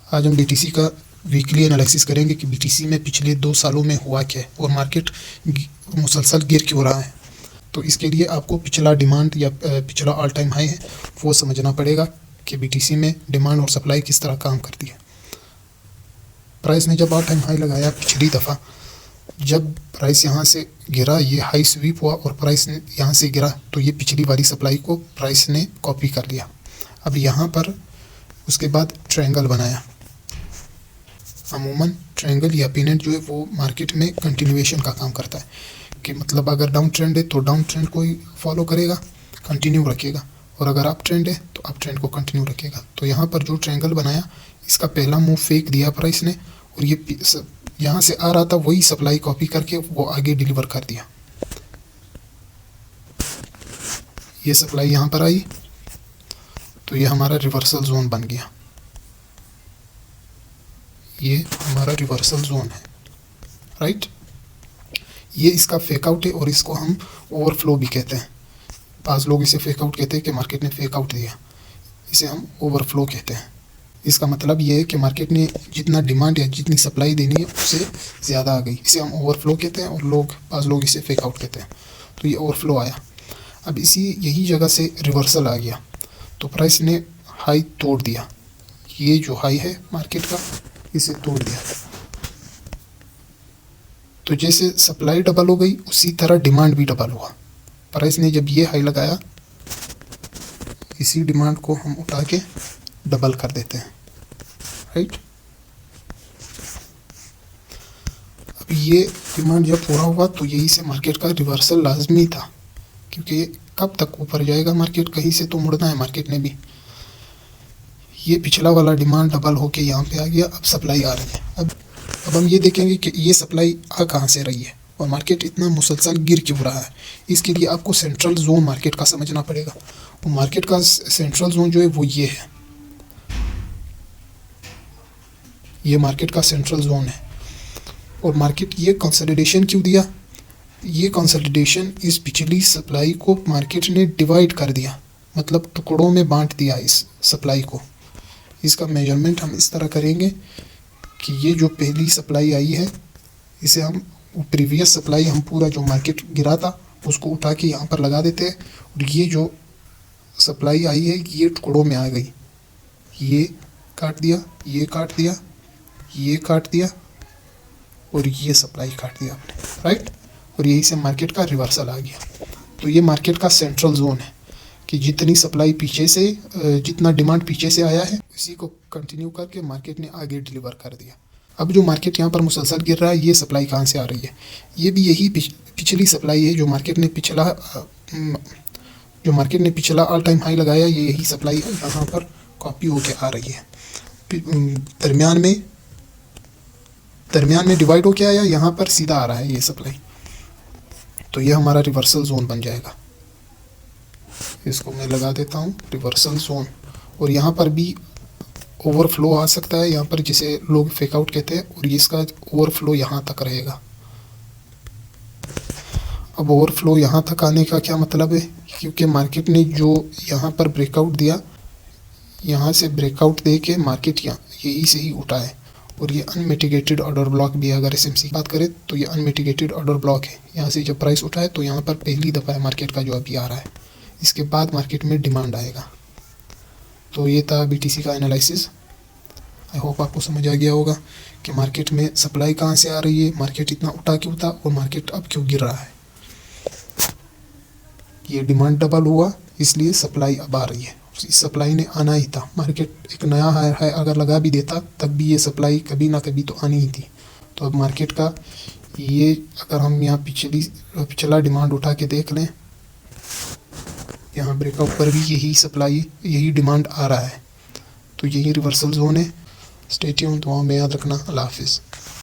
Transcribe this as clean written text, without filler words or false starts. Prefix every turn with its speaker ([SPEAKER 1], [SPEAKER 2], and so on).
[SPEAKER 1] आज हम बीटीसी का वीकली एनालिसिस करेंगे कि बीटीसी में पिछले 2 सालों में हुआ क्या है और मार्केट मुसलसल गिर क्यों रहा है। तो इसके लिए आपको पिछला डिमांड या पिछला ऑल टाइम हाई है वो समझना पड़ेगा कि बीटीसी में डिमांड और सप्लाई किस तरह काम करती है। प्राइस ने जब ऑल टाइम हाई लगाया पिछली दफ़ा, जब प्राइस यहाँ से गिरा, ये हाई स्वीप हुआ और प्राइस ने यहाँ से गिरा, तो ये पिछली वाली सप्लाई को प्राइस ने कॉपी कर लिया। अब यहाँ पर उसके बाद ट्रायंगल बनाया। अमूमन ट्रायंगल या पिनेट जो है वो मार्केट में कंटिन्यूएशन का काम करता है कि मतलब अगर डाउन ट्रेंड है तो डाउन ट्रेंड को ही फॉलो करेगा, कंटिन्यू रखेगा, और अगर अप ट्रेंड है तो अप ट्रेंड को कंटिन्यू रखेगा। तो यहाँ पर जो ट्रायंगल बनाया, इसका पहला मूव फेक दिया प्राइस ने और ये यहाँ से आ रहा था वही सप्लाई कॉपी करके वो आगे डिलीवर कर दिया। ये सप्लाई यहाँ पर आई तो ये हमारा रिवर्सल जोन बन गया। ये हमारा रिवर्सल जोन है, राइट। ये इसका फेक आउट है और इसको हम ओवरफ्लो भी कहते हैं। बाज़ लोग इसे फेक आउट कहते हैं कि मार्केट ने फेक आउट दिया, इसे हम ओवरफ्लो कहते हैं। इसका मतलब ये है कि मार्केट ने जितना डिमांड या जितनी सप्लाई देनी है उससे ज़्यादा आ गई, इसे हम ओवरफ्लो कहते हैं और बाज़ लोग इसे फेक आउट कहते हैं। तो ये ओवरफ्लो आया। अब यही जगह से रिवर्सल आ गया तो प्राइस ने हाई तोड़ दिया। ये जो हाई है मार्केट का, इसे तोड़ दिया। तो जैसे सप्लाई डबल हो गई उसी तरह डिमांड भी डबल हुआ। प्राइस ने जब ये हाई लगाया, इसी डिमांड को हम उठा के डबल कर देते हैं, राइट। अब ये डिमांड जब पूरा हुआ तो यही से मार्केट का रिवर्सल लाजमी था, क्योंकि कब तक ऊपर जाएगा मार्केट, कहीं से तो मुड़ना है मार्केट ने भी। ये पिछला वाला डिमांड डबल होके यहाँ पे आ गया। अब सप्लाई आ रही है। अब हम ये देखेंगे कि ये सप्लाई आ कहाँ से रही है और मार्केट इतना मुसलसल गिर क्यों रहा है। इसके लिए आपको सेंट्रल जोन मार्केट का समझना पड़ेगा। और मार्केट का सेंट्रल जोन जो है वो ये है, ये मार्केट का सेंट्रल जोन है। और मार्केट ये कंसोलिडेशन क्यों दिया? ये कंसोलिडेशन इस पिछली सप्लाई को मार्केट ने डिवाइड कर दिया, मतलब टुकड़ों में बांट दिया इस सप्लाई को। इसका मेजरमेंट हम इस तरह करेंगे कि ये जो पहली सप्लाई आई है, इसे हम प्रीवियस सप्लाई हम पूरा जो मार्केट गिरा था उसको उठा के यहाँ पर लगा देते हैं, और ये जो सप्लाई आई है ये टुकड़ों में आ गई। ये काट दिया, ये काट दिया, ये काट दिया और ये सप्लाई काट दिया आपने, राइट। और यही से मार्केट का रिवर्सल आ गया। तो ये मार्केट का सेंट्रल जोन है कि जितनी सप्लाई पीछे से, जितना डिमांड पीछे से आया है उसी को कंटिन्यू करके मार्केट ने आगे डिलीवर कर दिया। अब जो मार्केट यहाँ पर मुसलसल गिर रहा है, ये सप्लाई कहाँ से आ रही है? ये भी यही पिछली सप्लाई है जो मार्केट ने पिछला ऑल टाइम हाई लगाया। ये यही सप्लाई है, यहाँ पर कॉपी होके आ रही है। दरमियान में डिवाइड होके आया, यहाँ पर सीधा आ रहा है ये सप्लाई। तो ये हमारा रिवर्सल जोन बन जाएगा। इसको मैं लगा देता हूँ रिवर्सल जोन। और यहाँ पर भी ओवरफ्लो आ सकता है, यहाँ पर जिसे लोग फेक आउट कहते हैं, और इसका ओवरफ्लो यहाँ तक रहेगा। अब ओवरफ्लो यहाँ तक आने का क्या मतलब है? क्योंकि मार्केट ने जो यहाँ पर ब्रेकआउट दिया, यहाँ से ब्रेकआउट दे के मार्केट यही से ही उठा है। और ये अनमिटिगेटेड ऑर्डर ब्लॉक भी है। अगर एसएमसी की बात करें तो ये अनमिटिगेटेड ऑर्डर ब्लॉक है। यहाँ से जब प्राइस उठा है तो यहाँ पर पहली दफ़ा है मार्केट का जो अभी आ रहा है। इसके बाद मार्केट में डिमांड आएगा। तो ये था बीटीसी का एनालिसिस। आई होप आपको समझ आ गया होगा कि मार्केट में सप्लाई कहाँ से आ रही है, मार्केट इतना उठा क्यों था और मार्केट अब क्यों गिर रहा है। ये डिमांड डबल हुआ इसलिए सप्लाई अब आ रही है। इस सप्लाई ने आना ही था। मार्केट एक नया हाई अगर लगा भी देता तब भी ये सप्लाई कभी ना कभी तो आनी ही थी। तो अब मार्केट का ये, अगर हम यहाँ पिछला डिमांड उठा के देख लें, यहाँ ब्रेकआउट पर भी यही सप्लाई, यही डिमांड आ रहा है। तो यही रिवर्सल जोन है। स्टे ट्यून्ड, दुआओं में याद रखना। अल्लाह हाफिज़।